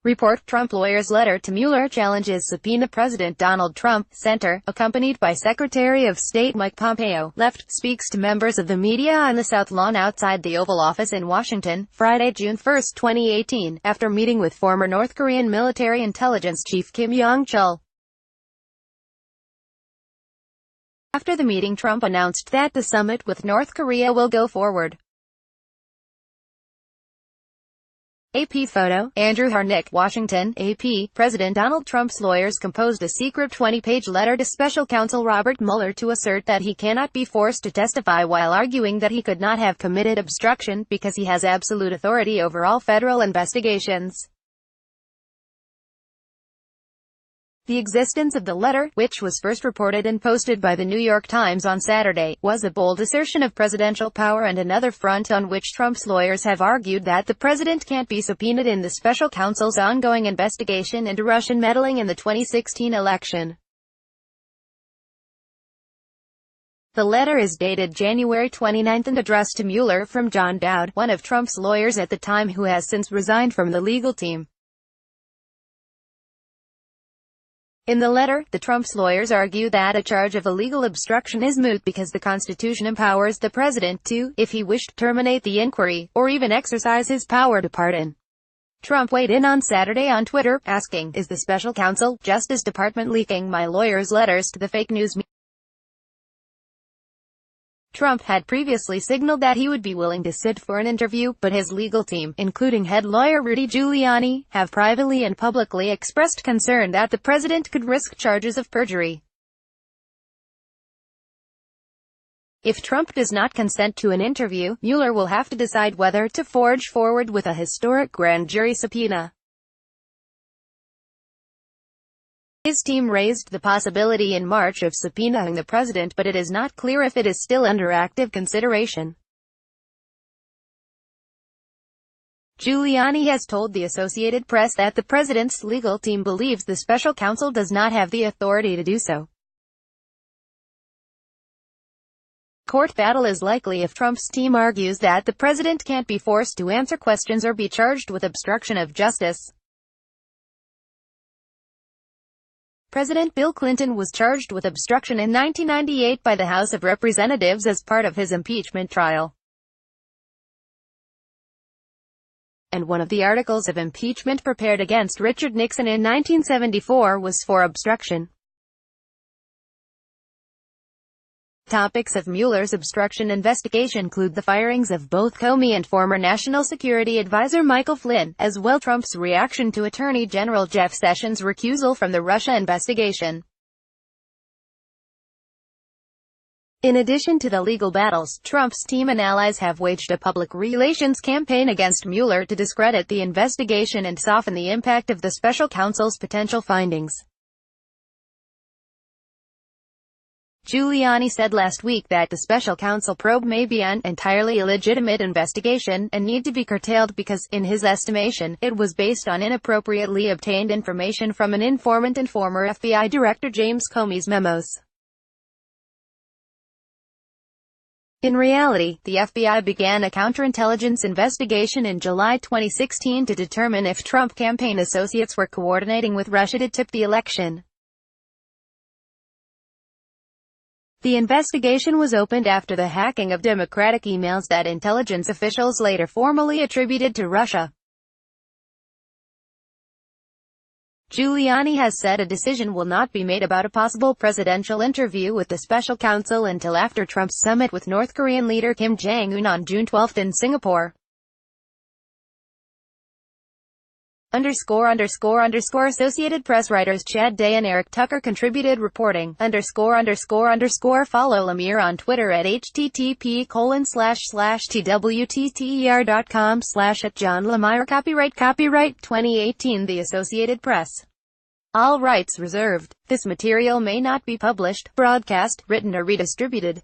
Report: Trump lawyer's letter to Mueller challenges subpoena. President Donald Trump, Center, accompanied by Secretary of State Mike Pompeo, left, speaks to members of the media on the South Lawn outside the Oval Office in Washington, Friday, June 1, 2018, after meeting with former North Korean military intelligence chief Kim Yong-chul. After the meeting, Trump announced that the summit with North Korea will go forward. AP photo, Andrew Harnick, Washington, AP. President Donald Trump's lawyers composed a secret 20-page letter to special counsel Robert Mueller to assert that he cannot be forced to testify, while arguing that he could not have committed obstruction because he has absolute authority over all federal investigations. The existence of the letter, which was first reported and posted by the New York Times on Saturday, was a bold assertion of presidential power and another front on which Trump's lawyers have argued that the president can't be subpoenaed in the special counsel's ongoing investigation into Russian meddling in the 2016 election. The letter is dated January 29 and addressed to Mueller from John Dowd, one of Trump's lawyers at the time, who has since resigned from the legal team. In the letter, the Trump's lawyers argue that a charge of illegal obstruction is moot because the Constitution empowers the president to, if he wished, terminate the inquiry, or even exercise his power to pardon. Trump weighed in on Saturday on Twitter, asking, "Is the special counsel, Justice Department leaking my lawyer's letters to the fake news media?" Trump had previously signaled that he would be willing to sit for an interview, but his legal team, including head lawyer Rudy Giuliani, have privately and publicly expressed concern that the president could risk charges of perjury. If Trump does not consent to an interview, Mueller will have to decide whether to forge forward with a historic grand jury subpoena. His team raised the possibility in March of subpoenaing the president, but it is not clear if it is still under active consideration. Giuliani has told the Associated Press that the president's legal team believes the special counsel does not have the authority to do so. Court battle is likely if Trump's team argues that the president can't be forced to answer questions or be charged with obstruction of justice. President Bill Clinton was charged with obstruction in 1998 by the House of Representatives as part of his impeachment trial. And one of the articles of impeachment prepared against Richard Nixon in 1974 was for obstruction. Topics of Mueller's obstruction investigation include the firings of both Comey and former National Security Advisor Michael Flynn, as well as Trump's reaction to Attorney General Jeff Sessions' recusal from the Russia investigation. In addition to the legal battles, Trump's team and allies have waged a public relations campaign against Mueller to discredit the investigation and soften the impact of the special counsel's potential findings. Giuliani said last week that the special counsel probe may be an entirely illegitimate investigation, and need to be curtailed because, in his estimation, it was based on inappropriately obtained information from an informant and former FBI Director James Comey's memos. In reality, the FBI began a counterintelligence investigation in July 2016 to determine if Trump campaign associates were coordinating with Russia to tip the election. The investigation was opened after the hacking of Democratic emails that intelligence officials later formally attributed to Russia. Giuliani has said a decision will not be made about a possible presidential interview with the special counsel until after Trump's summit with North Korean leader Kim Jong-un on June 12 in Singapore. Associated Press writers Chad Day and Eric Tucker contributed reporting. Follow Lemire on Twitter at http://twtter.com/@John Lemire. Copyright 2018 The Associated Press. All rights reserved. This material may not be published, broadcast, written or redistributed.